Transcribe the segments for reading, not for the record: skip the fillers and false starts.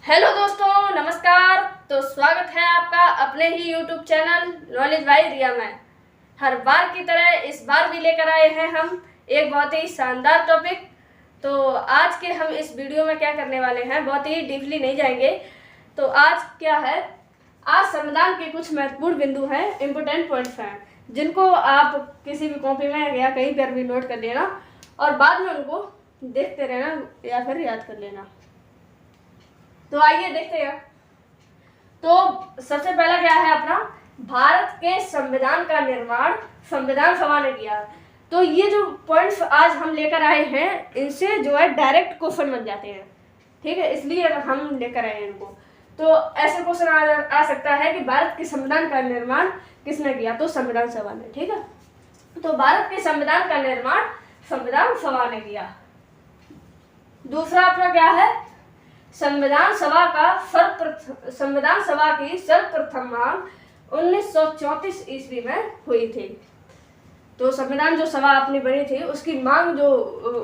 Hello दोस्तों, नमस्कार। तो स्वागत है आपका अपने ही यूट्यूब चैनल नॉलेज बाय रिया में। हर बार की तरह इस बार भी लेकर आए हैं हम एक बहुत ही शानदार टॉपिक। तो आज के हम इस वीडियो में क्या करने वाले हैं, बहुत ही डीपली नहीं जाएंगे। तो आज क्या है, आज संविधान के कुछ महत्वपूर्ण बिंदु हैं, इम्पोर्टेंट पॉइंट्स हैं, जिनको आप किसी भी कॉपी में या कहीं पर भी नोट कर लेना और बाद में उनको देखते रहना या फिर याद कर लेना। तो आइए देखते हैं। तो सबसे पहला क्या है अपना, भारत के संविधान का निर्माण संविधान सभा ने किया। तो ये जो पॉइंट्स आज हम लेकर आए हैं, इनसे जो है डायरेक्ट क्वेश्चन बन जाते हैं, ठीक है, इसलिए हम लेकर आए हैं इनको। तो ऐसे क्वेश्चन आ सकता है कि भारत के संविधान का निर्माण किसने किया, तो संविधान सभा ने, ठीक है। तो भारत के संविधान का निर्माण संविधान सभा ने किया। दूसरा अपना क्या है, संविधान सभा की सर्वप्रथम मांग 1934 ईस्वी में हुई थी। तो संविधान जो सभा अपनी बनी थी, उसकी मांग जो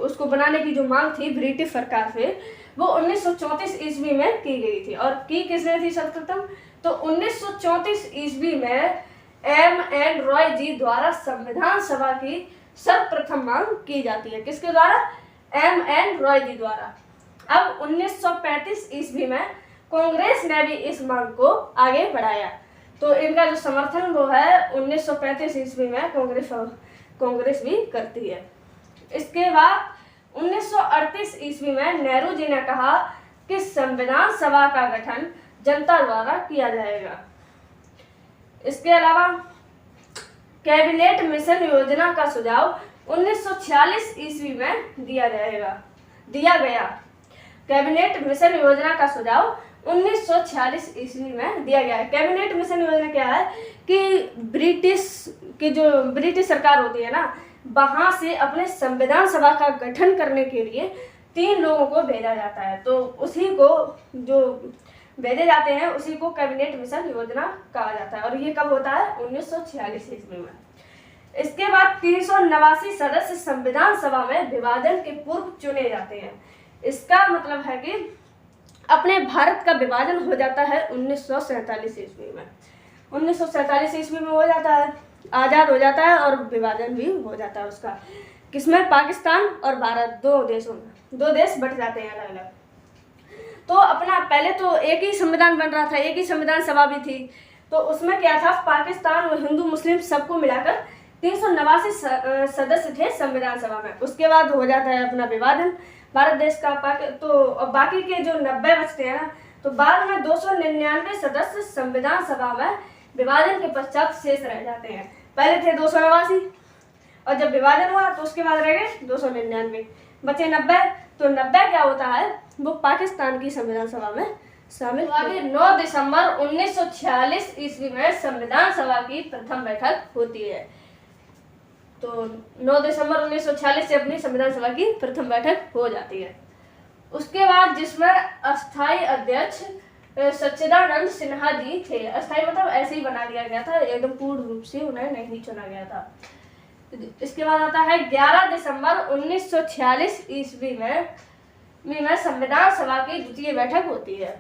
उसको बनाने की जो मांग थी ब्रिटिश सरकार से, वो 1934 ईस्वी में की गई थी। और की किसने थी सर्वप्रथम, तो 1934 ईस्वी में M.N. रॉय जी द्वारा संविधान सभा की सर्वप्रथम मांग की जाती है। किसके द्वारा, M.N. रॉय जी द्वारा। अब 1935 ईस्वी में कांग्रेस ने भी इस मांग को आगे बढ़ाया। तो इनका जो समर्थन वो है 1935 ईस्वी में कांग्रेस भी करती है। इसके बाद 1938 ईस्वी में नेहरू जी ने कहा कि संविधान सभा का गठन जनता द्वारा किया जाएगा। इसके अलावा कैबिनेट मिशन योजना का सुझाव 1946 ईस्वी में दिया गया। कैबिनेट मिशन योजना का सुझाव 1946 ईस्वी में दिया गया है। कैबिनेट मिशन योजना क्या है कि ब्रिटिश सरकार होती है ना, वहां से अपने संविधान सभा का गठन करने के लिए 3 लोगों को भेजा जाता है। तो उसी को जो भेजे जाते हैं उसी को कैबिनेट मिशन योजना कहा जाता है। और ये कब होता है, 1946 ईस्वी में। इसके बाद 389 सदस्य संविधान सभा में विभाजन के पूर्व चुने जाते हैं। इसका मतलब है कि अपने भारत का विभाजन हो जाता है 1947 ईस्वी में। 1947 ईस्वी में हो जाता है, आज़ाद हो जाता है और विभाजन भी हो जाता है उसका। किसमें, पाकिस्तान और भारत, 2 देशों में, 2 देश बट जाते हैं अलग अलग। तो अपना पहले तो एक ही संविधान बन रहा था, एक ही संविधान सभा भी थी। तो उसमें क्या था, पाकिस्तान और हिंदू मुस्लिम सबको मिलाकर 389 सदस्य थे संविधान सभा में। उसके बाद हो जाता है अपना विभाजन भारत देश का। तो बाकी के जो 90 बचते हैं ना, तो बाद में 299 सदस्य संविधान सभा में विभाजन के पश्चात शेष रह जाते हैं। पहले थे 289 और जब विभाजन हुआ तो उसके बाद रह गए 299, बचे 90। तो 90 क्या होता है, वो पाकिस्तान की संविधान सभा में शामिल। 9 दिसंबर 1946 ईस्वी में संविधान सभा की प्रथम बैठक होती है। तो 9 दिसंबर 1946 से अपनी संविधान सभा की प्रथम बैठक हो जाती है। उसके बाद जिसमें अस्थायी अध्यक्ष सच्चिदानंद सिन्हा जी थे। अस्थायी मतलब ऐसे ही बना दिया गया था, एकदम पूर्ण रूप से उन्हें नहीं चुना गया था। इसके बाद आता है 11 दिसंबर 1946 ईस्वी में संविधान सभा की द्वितीय बैठक होती है,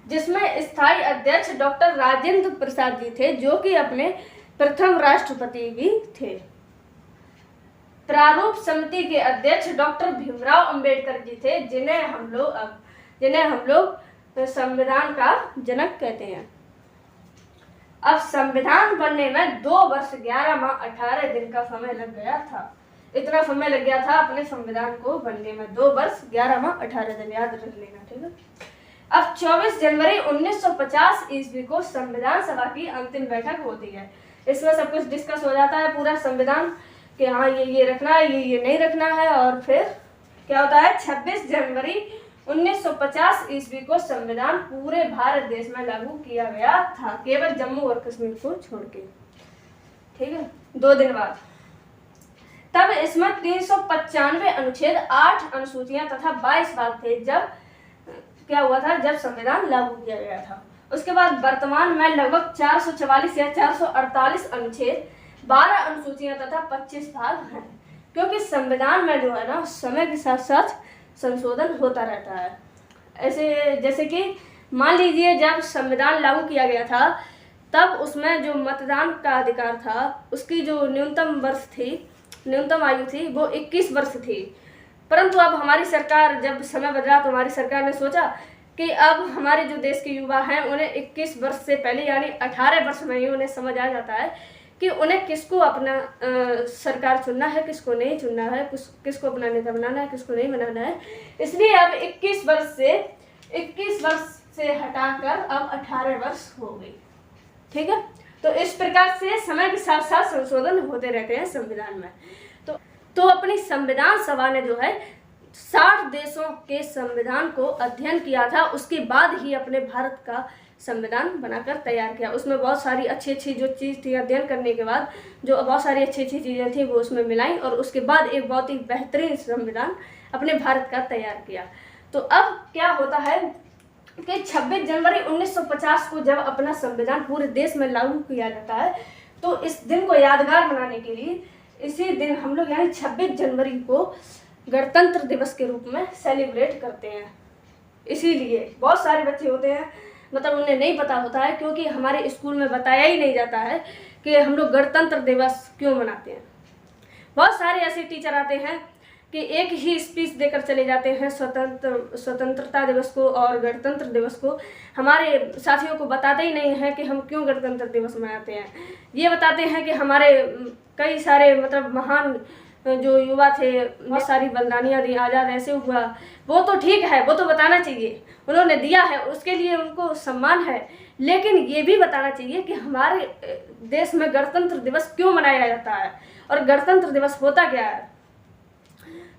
जिसमें स्थायी अध्यक्ष डॉक्टर राजेंद्र प्रसाद जी थे, जो कि अपने प्रथम राष्ट्रपति भी थे। प्रारूप समिति के अध्यक्ष डॉक्टर भीमराव अंबेडकर जी थे, जिन्हें हम लोग संविधान का जनक कहते हैं। अब संविधान बनने में 2 वर्ष 11 माह 18 दिन का समय लग गया था। इतना समय लग गया था अपने संविधान को बनने में, 2 वर्ष 11 माह 18 दिन, याद रख लेना, ठीक है। अब 24 जनवरी 1950 ईस्वी को संविधान सभा की अंतिम बैठक होती है। इसमें सब कुछ डिस्कस हो जाता है, पूरा संविधान कि हाँ ये रखना है, ये नहीं रखना है। और फिर क्या होता है, 26 जनवरी 1950 ईस्वी को संविधान पूरे भारत देश में लागू किया गया था, केवल जम्मू और कश्मीर को छोड़ के, ठीक है। 2 दिन बाद तब इसमें 395 अनुच्छेद, 8 अनुसूचियां तथा 22 भाग थे। जब क्या हुआ था, जब संविधान लागू किया गया था। उसके बाद वर्तमान में लगभग 444 या 448 अनुच्छेद, 12 अनुसूचियां तथा 25 भाग हैं। क्योंकि संविधान में जो है ना, समय के साथ साथ संशोधन होता रहता है। ऐसे जैसे कि मान लीजिए जब संविधान लागू किया गया था तब उसमें जो मतदान का अधिकार था उसकी जो न्यूनतम आयु थी वो 21 वर्ष थी। परंतु अब हमारी सरकार, जब समय बदला तो हमारी सरकार ने सोचा कि अब हमारे जो देश के युवा हैं उन्हें 21 वर्ष से पहले यानी 18 वर्ष में ही उन्हें समझ आ जाता है कि उन्हें किसको अपना सरकार चुनना है, किसको नहीं चुनना है, किसको अपना नेता बनाना है, किसको नहीं बनाना है। इसलिए अब 21 वर्ष से हटाकर अब 18 वर्ष हो गई। ठीक है, तो इस प्रकार से समय के साथ साथ संशोधन होते रहते हैं संविधान में। तो अपनी संविधान सभा ने जो है 60 देशों के संविधान को अध्ययन किया था, उसके बाद ही अपने भारत का संविधान बनाकर तैयार किया। उसमें बहुत सारी अच्छी जो चीज़ थी, अध्ययन करने के बाद जो बहुत सारी अच्छी चीज़ें थी वो उसमें मिलाई और उसके बाद एक बहुत ही बेहतरीन संविधान अपने भारत का तैयार किया। तो अब क्या होता है कि 26 जनवरी 1950 को जब अपना संविधान पूरे देश में लागू किया जाता है तो इस दिन को यादगार बनाने के लिए इसी दिन हम लोग यानी 26 जनवरी को गणतंत्र दिवस के रूप में सेलिब्रेट करते हैं। इसीलिए बहुत सारे बच्चे होते हैं, मतलब उन्हें नहीं पता होता है क्योंकि हमारे स्कूल में बताया ही नहीं जाता है कि हम लोग गणतंत्र दिवस क्यों मनाते हैं। बहुत सारे ऐसे टीचर आते हैं कि एक ही स्पीच देकर चले जाते हैं स्वतंत्रता दिवस को और गणतंत्र दिवस को। हमारे साथियों को बताते ही नहीं है कि हम क्यों गणतंत्र दिवस मनाते हैं। ये बताते हैं कि हमारे कई सारे मतलब महान जो युवा थे, बहुत सारी बलिदानियाँ दी, आज़ाद ऐसे हुआ, वो तो ठीक है, वो तो बताना चाहिए, उन्होंने दिया है, उसके लिए उनको सम्मान है। लेकिन ये भी बताना चाहिए कि हमारे देश में गणतंत्र दिवस क्यों मनाया जाता है और गणतंत्र दिवस होता क्या है।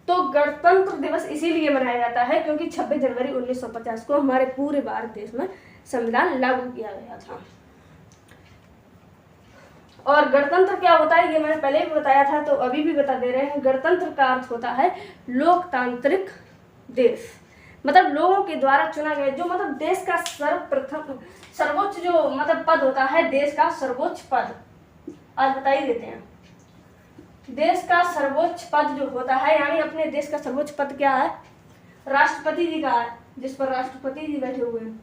तो गणतंत्र दिवस इसीलिए मनाया जाता है क्योंकि 26 जनवरी 1950 को हमारे पूरे भारत देश में संविधान लागू किया गया था। और गणतंत्र क्या होता है ये मैंने पहले भी बताया था, तो अभी भी बता दे रहे हैं। गणतंत्र का अर्थ होता है लोकतांत्रिक देश, मतलब लोगों के द्वारा चुना गया, जो मतलब देश का सर्वोच्च जो मतलब पद होता है, देश का सर्वोच्च पद आज बता ही देते हैं। देश का सर्वोच्च पद जो होता है यानी अपने देश का सर्वोच्च पद क्या है, राष्ट्रपति जी का है, जिस पर राष्ट्रपति जी बैठे हुए हैं।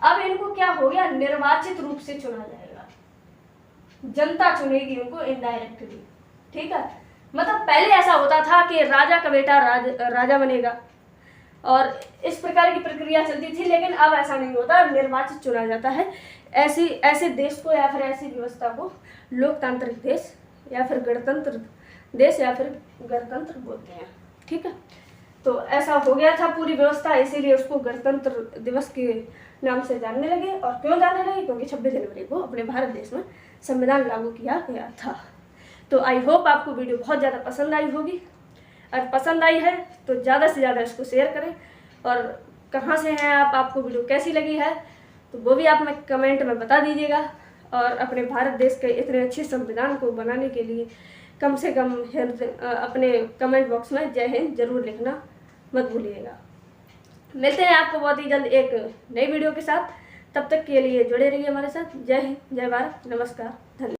अब इनको क्या हो गया, निर्वाचित रूप से चुना जाएगा, जनता चुनेगी उनको इनडायरेक्टली। ठीक है, मतलब पहले ऐसा होता था कि राजा का बेटा राजा बनेगा और इस प्रकार की प्रक्रिया चलती थी, लेकिन अब ऐसा नहीं होता, निर्वाचित चुना जाता है। ऐसे देश को या फिर ऐसी व्यवस्था को लोकतांत्रिक देश या फिर गणतंत्र देश या फिर गणतंत्र बोलते हैं। ठीक है, तो ऐसा हो गया था पूरी व्यवस्था, इसीलिए उसको गणतंत्र दिवस के नाम से जानने लगे। और क्यों जानने लगे, क्योंकि 26 जनवरी को अपने भारत देश में संविधान लागू किया गया था। तो आई होप आपको वीडियो बहुत ज़्यादा पसंद आई होगी। अगर पसंद आई है तो ज़्यादा से ज़्यादा इसको शेयर करें, और कहाँ से हैं आप, आपको वीडियो कैसी लगी है तो वो भी आप में कमेंट में बता दीजिएगा। और अपने भारत देश के इतने अच्छे संविधान को बनाने के लिए कम से कम अपने कमेंट बॉक्स में जय हिंद जरूर लिखना मत भूलिएगा। मिलते हैं आपको बहुत ही जल्द एक नई वीडियो के साथ, तब तक के लिए जुड़े रहिए हमारे साथ। जय हिंद, जय भारत, नमस्कार, धन्यवाद।